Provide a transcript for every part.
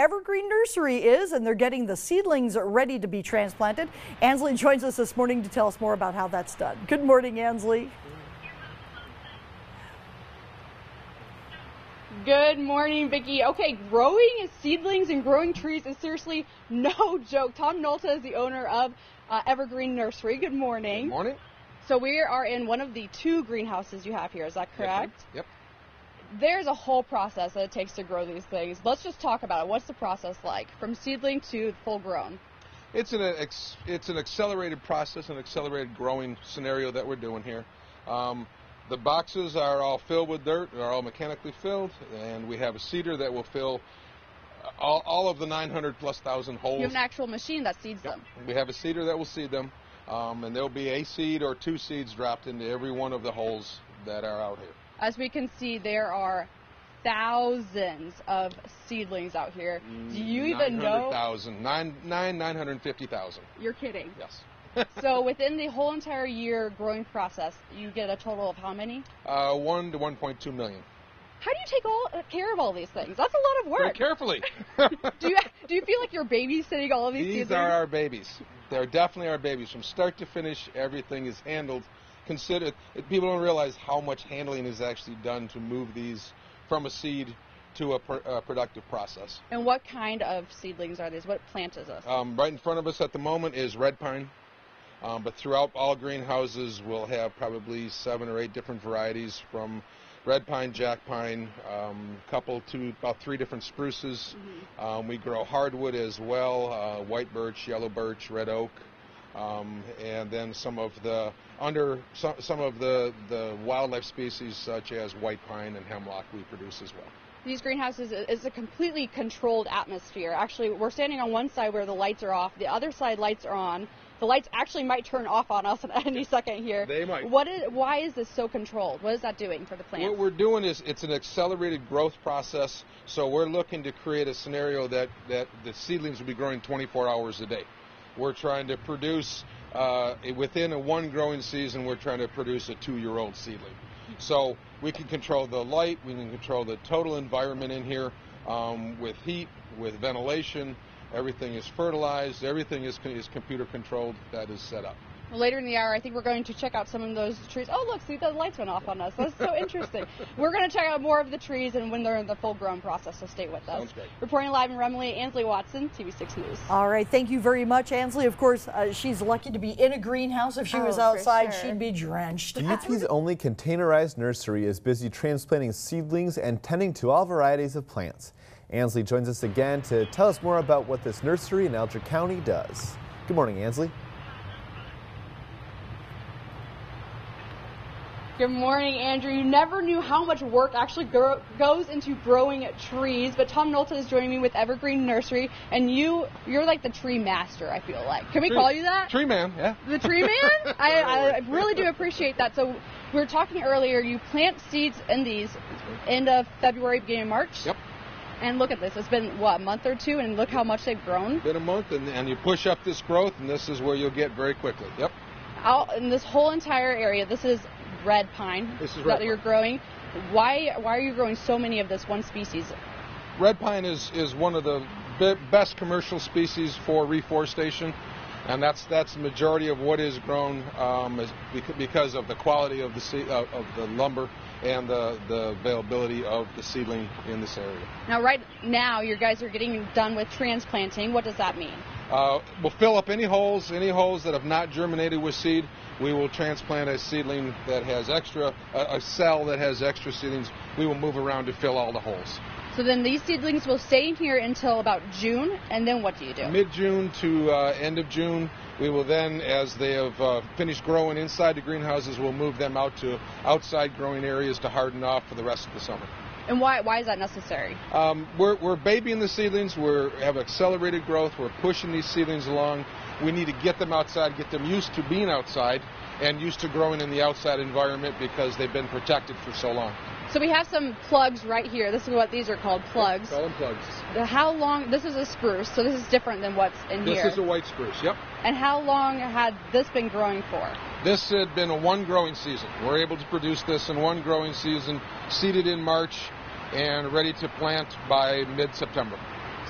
EverGreen Nursery is, and they're getting the seedlings ready to be transplanted. Ansley joins us this morning to tell us more about how that's done. Good morning, Ansley. Good morning, Vicki. Okay, growing seedlings and growing trees is seriously no joke. Tom Nolta is the owner of EverGreen Nursery. Good morning. Good morning. So we are in one of the 2 greenhouses you have here. Is that correct? Yes, yep. There's a whole process that it takes to grow these things. Let's just talk about it. What's the process like from seedling to full grown? It's an accelerated process, an accelerated growing scenario that we're doing here. The boxes are all filled with dirt. They're all mechanically filled, and we have a seeder that will fill all of the 900,000+ holes. You have an actual machine that seeds them. We have a seeder that will seed them, and there'll be a seed or 2 seeds dropped into every one of the holes that are out here. As we can see, there are thousands of seedlings out here. Do you even know? 950,000. You're kidding. Yes. So within the whole entire year growing process, you get a total of how many? 1 to 1.2 million. How do you take care of all these things? That's a lot of work. Very carefully. Do you feel like you're babysitting all of these seedlings? These are our babies. They're definitely our babies. From start to finish, everything is handled. People don't realize how much handling is actually done to move these from a seed to a productive process. And what kind of seedlings are these? What plant is this? Right in front of us at the moment is red pine. But throughout all greenhouses, we'll have probably 7 or 8 different varieties, from red pine, jack pine, couple to about 3 different spruces. Mm-hmm. We grow hardwood as well, white birch, yellow birch, red oak, and then some of the wildlife species such as white pine and hemlock we produce as well. These greenhouses is a completely controlled atmosphere. Actually, we're standing on one side where the lights are off. The other side, lights are on. The lights actually might turn off on us at any second here. They might. Why is this so controlled? What is that doing for the plants? What we're doing is it's an accelerated growth process. So we're looking to create a scenario that the seedlings will be growing 24 hours a day. We're trying to produce, within a 1 growing season, we're trying to produce a 2-year-old seedling. So we can control the light, we can control the total environment in here with heat, with ventilation. Everything is fertilized, everything is computer controlled, that is set up. Well, later in the hour, I think we're going to check out some of those trees. Oh, look, see, the lights went off on us. That's so interesting. We're going to check out more of the trees and when they're in the full-grown process, so stay with us. Sounds great. Reporting live in Remley, Ansley Watson, TV6 News. All right, thank you very much, Ansley. Of course, she's lucky to be in a greenhouse. If she was outside, she'd be drenched. DUT's only containerized nursery is busy transplanting seedlings and tending to all varieties of plants. Ansley joins us again to tell us more about what this nursery in Alger County does. Good morning, Ansley. Good morning, Andrew. You never knew how much work actually goes into growing trees, but Tom Nolta is joining me with EverGreen Nursery, and you're like the tree master, I feel like. Can we call you that? Tree man, yeah. The tree man? I really do appreciate that. So we were talking earlier, you plant seeds in these end of February, beginning of March? Yep. And look at this. It's been, what, a month or 2, and look how much they've grown? Been a month, and you push up this growth, and this is where you'll get very quickly. Yep. Out in this whole entire area, this is red pine that you're growing. Why are you growing so many of this one species? Red pine is one of the best commercial species for reforestation, and that's the majority of what is grown because of the quality of the lumber and the availability of the seedling in this area. Now, right now, you guys are getting done with transplanting. What does that mean? We'll fill up any holes that have not germinated with seed. We will transplant a seedling that has a cell that has extra seedlings. We will move around to fill all the holes. So then these seedlings will stay in here until about June, and then what do you do? Mid-June to end of June. We will then, as they have finished growing inside the greenhouses, we'll move them out to outside growing areas to harden off for the rest of the summer. And why is that necessary? We're babying the seedlings. We have accelerated growth. We're pushing these seedlings along. We need to get them outside, get them used to being outside and used to growing in the outside environment because they've been protected for so long. So we have some plugs right here. This is what these are called, plugs. Call them plugs. How long, this is a spruce, so this is different than what's in here. This is a white spruce, yep. And how long had this been growing for? This had been a 1 growing season. We're able to produce this in 1 growing season, seeded in March and ready to plant by mid-September.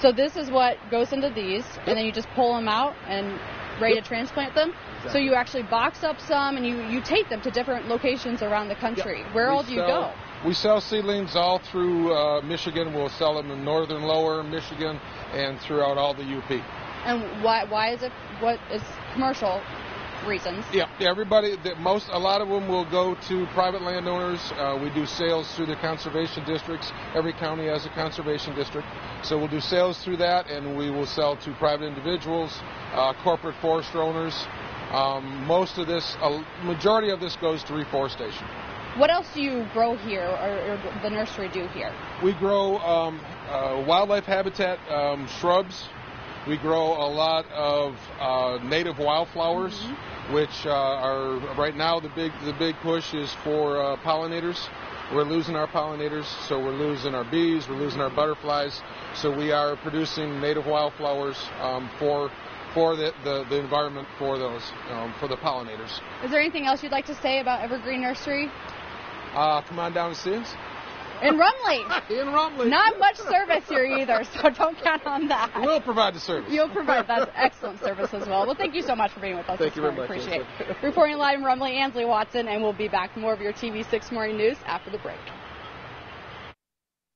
So this is what goes into these, and then you just pull them out and ready to transplant them. Exactly. So you actually box up some, and you take them to different locations around the country. Yep. Where all do you go? We sell seedlings all through Michigan. We'll sell them in northern, lower Michigan, and throughout all the UP. And why is it? What is commercial reasons? Yeah, everybody. A lot of them will go to private landowners. We do sales through the conservation districts. Every county has a conservation district, so we'll do sales through that, and we will sell to private individuals, corporate forest owners. Most of this, majority of this goes to reforestation. What else do you grow here, or the nursery do here? We grow wildlife habitat, shrubs. We grow a lot of native wildflowers, which are right now the big push is for pollinators. We're losing our pollinators, so we're losing our bees, we're losing our butterflies. So we are producing native wildflowers for the environment, for those for the pollinators. Is there anything else you'd like to say about EverGreen Nursery? Come on down and see us. In Rumley. In Rumley. Not much service here either, so don't count on that. We'll provide the service. You'll provide that excellent service as well. Well, thank you so much for being with us. Thank you very much. Appreciate it. Reporting live in Rumley, Ansley Watson, and we'll be back with more of your TV6 Morning News after the break.